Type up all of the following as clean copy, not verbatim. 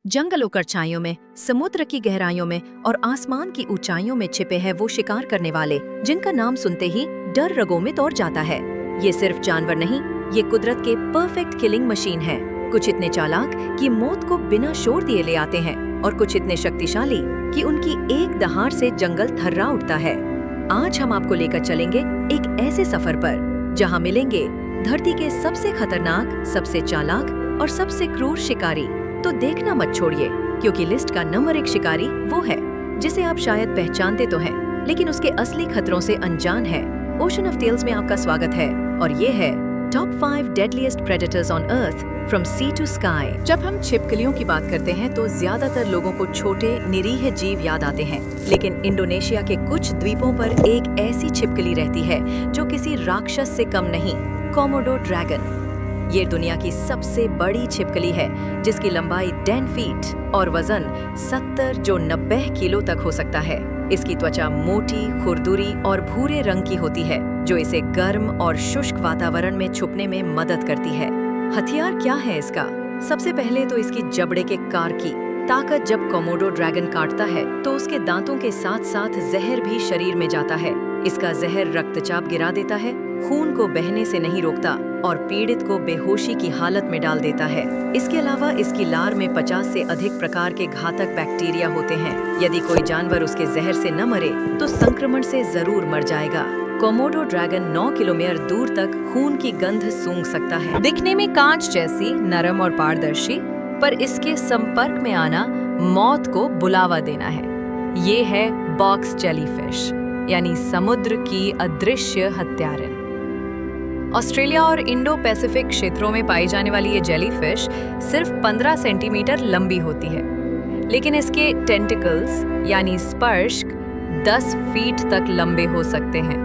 जंगलों परछाइयों में, समुद्र की गहराइयों में और आसमान की ऊंचाइयों में छिपे हैं वो शिकार करने वाले जिनका नाम सुनते ही डर रगों में दौड़ जाता है। ये सिर्फ जानवर नहीं, ये कुदरत के परफेक्ट किलिंग मशीन है। कुछ इतने चालाक कि मौत को बिना शोर दिए ले आते हैं और कुछ इतने शक्तिशाली कि उनकी एक दहाड़ से जंगल थर्रा उठता है। आज हम आपको लेकर चलेंगे एक ऐसे सफर पर जहाँ मिलेंगे धरती के सबसे खतरनाक, सबसे चालाक और सबसे क्रूर शिकारी। तो देखना मत छोड़िए, क्योंकि लिस्ट का नंबर 1 शिकारी वो है जिसे आप शायद पहचानते तो हैं, लेकिन उसके असली खतरों से अनजान है। ओशन ऑफ टेल्स में आपका स्वागत है और ये है top 5 deadliest predators on earth from sea to sky. जब हम छिपकलियों की बात करते हैं तो ज्यादातर लोगों को छोटे निरीह जीव याद आते हैं, लेकिन इंडोनेशिया के कुछ द्वीपों पर एक ऐसी छिपकली रहती है जो किसी राक्षस से कम नहीं, कोमोडो ड्रैगन। ये दुनिया की सबसे बड़ी छिपकली है जिसकी लंबाई 10 फीट और वजन 70 जो 90 किलो तक हो सकता है। इसकी त्वचा मोटी, खुरदुरी और भूरे रंग की होती है जो इसे गर्म और शुष्क वातावरण में छुपने में मदद करती है। हथियार क्या है इसका? सबसे पहले तो इसकी जबड़े के कार की ताकत। जब कोमोडो ड्रैगन काटता है तो उसके दांतों के साथ साथ जहर भी शरीर में जाता है। इसका जहर रक्तचाप गिरा देता है, खून को बहने से नहीं रोकता और पीड़ित को बेहोशी की हालत में डाल देता है। इसके अलावा इसकी लार में 50 से अधिक प्रकार के घातक बैक्टीरिया होते हैं। यदि कोई जानवर उसके जहर से न मरे तो संक्रमण से जरूर मर जाएगा। कोमोडो ड्रैगन 9 किलोमीटर दूर तक खून की गंध सूंघ सकता है। दिखने में कांच जैसी नरम और पारदर्शी, पर इसके संपर्क में आना मौत को बुलावा देना है। ये है बॉक्स जेलीफिश, यानी समुद्र की अदृश्य हत्यारन। ऑस्ट्रेलिया और इंडो पैसिफिक क्षेत्रों में पाई जाने वाली ये जेलीफिश सिर्फ 15 सेंटीमीटर लंबी होती है, लेकिन इसके टेंटिकल्स यानी स्पर्श 10 फीट तक लंबे हो सकते हैं।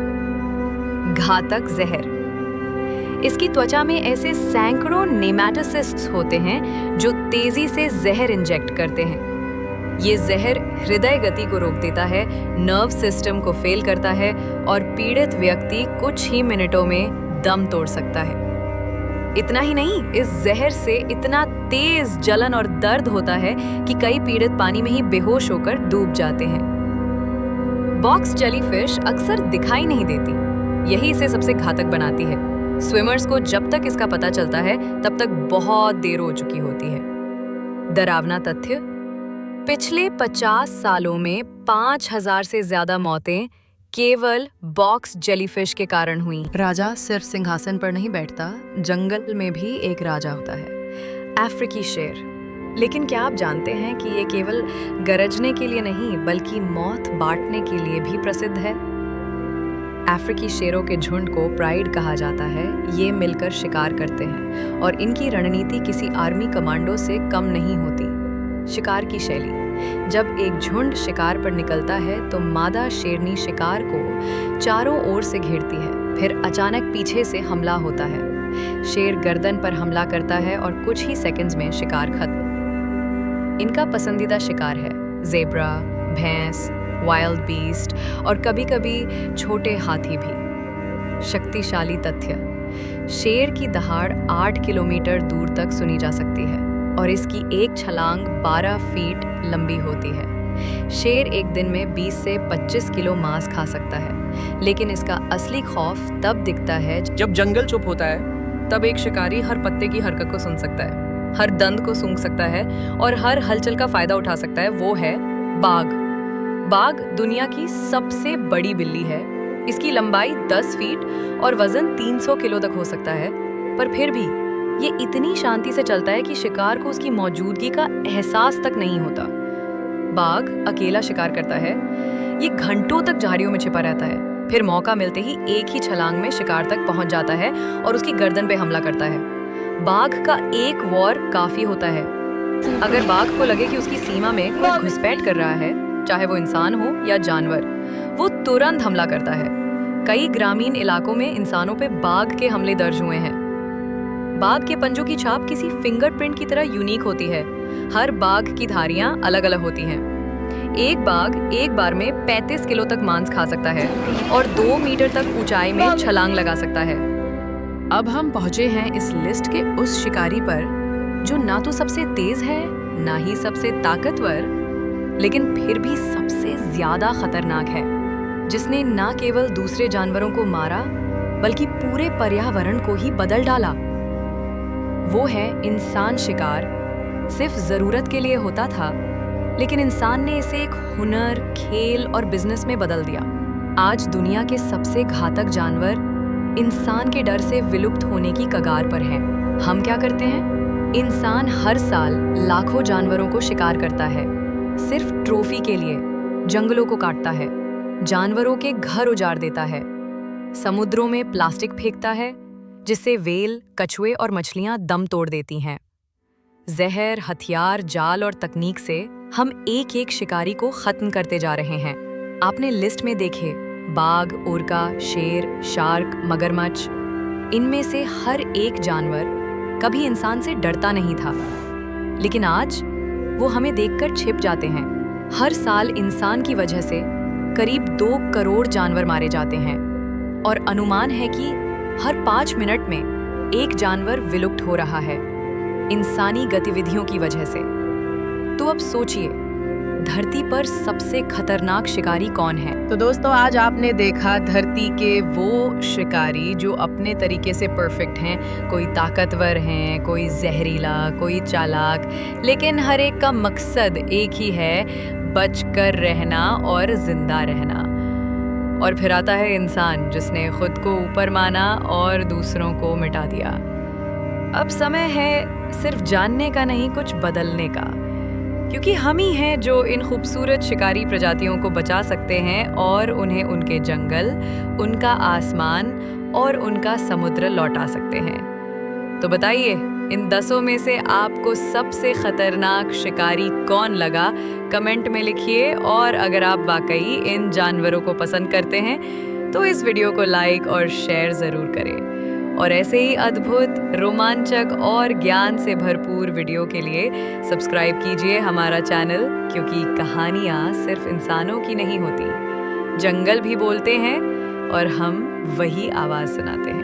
घातक जहर। इसकी त्वचा में ऐसे सैकड़ों नेमेटोसिस्ट्स होते हैं जो तेजी से जहर इंजेक्ट करते हैं। ये जहर हृदय गति को रोक देता है, नर्व सिस्टम को फेल करता है और पीड़ित व्यक्ति कुछ ही मिनटों में दम तोड़ सकता है। इतना ही नहीं, इस जहर से इतना तेज जलन और दर्द होता है कि कई पीड़ित पानी में ही बेहोश होकर डूब जाते हैं। बॉक्स जेलीफिश अक्सर दिखाई नहीं देती, यही इसे सबसे घातक बनाती है। स्विमर्स को जब तक इसका पता चलता है तब तक बहुत देर हो चुकी होती है। डरावना तथ्य, पिछले 50 सालों में 5000 से ज्यादा मौतें केवल बॉक्स जेलीफिश के कारण हुई। राजा सिर्फ सिंहासन पर नहीं बैठता, जंगल में भी एक राजा होता है, अफ्रीकी शेर। लेकिन क्या आप जानते हैं कि ये केवल गरजने के लिए नहीं बल्कि मौत बांटने के लिए भी प्रसिद्ध है। अफ्रीकी शेरों के झुंड को प्राइड कहा जाता है। ये मिलकर शिकार करते हैं और इनकी रणनीति किसी आर्मी कमांडो से कम नहीं होती। शिकार की शैली, जब एक झुंड शिकार पर निकलता है तो मादा शेरनी शिकार को चारों ओर से घेरती है, फिर अचानक पीछे से हमला होता है। शेर गर्दन पर हमला करता है और कुछ ही सेकंड्स में शिकार खत्म। इनका पसंदीदा शिकार है ज़ेब्रा, भैंस, वाइल्ड बीस्ट और कभी-कभी छोटे हाथी भी। शक्तिशाली तथ्य, शेर की दहाड़ 8 किलोमीटर दूर तक सुनी जा सकती है और इसकी एक छलांग 12 फीट लंबी होती है। शेर एक दिन में 20 से 25 किलो मांस खा सकता है, लेकिन इसका असली खौफ तब दिखता है जब जंगल चुप होता है। तब एक शिकारी हर पत्ते की हरकत को सुन सकता है, हर दंत को सूंघ सकता है और हर हलचल का फायदा उठा सकता है। वो है बाघ। बाघ दुनिया की सबसे बड़ी बिल्ली है। इसकी लंबाई 10 फीट और वजन 300 किलो तक हो सकता है, पर फिर भी ये इतनी शांति से चलता है कि शिकार को उसकी मौजूदगी का एहसास तक नहीं होता। बाघ अकेला शिकार करता है। ये घंटों तक झाड़ियों में छिपा रहता है, फिर मौका मिलते ही एक ही छलांग में शिकार तक पहुंच जाता है और उसकी गर्दन पे हमला करता है। बाघ का एक वॉर काफी होता है। अगर बाघ को लगे कि उसकी सीमा में कोई घुसपैठ कर रहा है, चाहे वो इंसान हो या जानवर, वो तुरंत हमला करता है। कई ग्रामीण इलाकों में इंसानों पे बाघ के हमले दर्ज हुए हैं। बाघ के पंजों की छाप किसी फिंगरप्रिंट की तरह यूनिक होती है। हर बाघ की धारियां अलग अलग होती हैं। एक बाघ एक बार में 35 किलो तक मांस खा सकता है और 2 मीटर तक ऊंचाई में छलांग लगा सकता है। अब हम पहुंचे हैं इस लिस्ट के उस शिकारी पर जो ना तो सबसे तेज है ना ही सबसे ताकतवर, लेकिन फिर भी सबसे ज्यादा खतरनाक है, जिसने ना केवल दूसरे जानवरों को मारा बल्कि पूरे पर्यावरण को ही बदल डाला। वो है इंसान शिकार। सिर्फ जरूरत के लिए होता था, लेकिन इंसान ने इसे एक हुनर, खेल और बिजनेस में बदल दिया। आज दुनिया के सबसे घातक जानवर इंसान के डर से विलुप्त होने की कगार पर हैं। हम क्या करते हैं? इंसान हर साल लाखों जानवरों को शिकार करता है, सिर्फ ट्रॉफी के लिए। जंगलों को काटता है, जानवरों के घर उजाड़ देता है, समुद्रों में प्लास्टिक फेंकता है जिससे व्हेल, कछुए और मछलियां दम तोड़ देती हैं। जहर, हथियार, जाल और तकनीक से हम एक एक शिकारी को खत्म करते जा रहे हैं। आपने लिस्ट में देखे बाघ, ओरका, शेर, शार्क, मगरमच्छ। इनमें से हर एक जानवर कभी इंसान से डरता नहीं था, लेकिन आज वो हमें देखकर छिप जाते हैं। हर साल इंसान की वजह से करीब 2 करोड़ जानवर मारे जाते हैं और अनुमान है कि हर 5 मिनट में एक जानवर विलुप्त हो रहा है इंसानी गतिविधियों की वजह से। तो अब सोचिए, धरती पर सबसे खतरनाक शिकारी कौन है? तो दोस्तों, आज आपने देखा धरती के वो शिकारी जो अपने तरीके से परफेक्ट हैं। कोई ताकतवर हैं, कोई जहरीला, कोई चालाक, लेकिन हर एक का मकसद एक ही है, बचकर रहना और जिंदा रहना। और फिर आता है इंसान, जिसने खुद को ऊपर माना और दूसरों को मिटा दिया। अब समय है सिर्फ जानने का नहीं, कुछ बदलने का, क्योंकि हम ही हैं जो इन खूबसूरत शिकारी प्रजातियों को बचा सकते हैं और उन्हें उनके जंगल, उनका आसमान और उनका समुद्र लौटा सकते हैं। तो बताइए, इन 10 में से आपको सबसे खतरनाक शिकारी कौन लगा? कमेंट में लिखिए। और अगर आप वाकई इन जानवरों को पसंद करते हैं तो इस वीडियो को लाइक और शेयर ज़रूर करें। और ऐसे ही अद्भुत, रोमांचक और ज्ञान से भरपूर वीडियो के लिए सब्सक्राइब कीजिए हमारा चैनल, क्योंकि कहानियाँ सिर्फ इंसानों की नहीं होती, जंगल भी बोलते हैं और हम वही आवाज़ सुनाते हैं।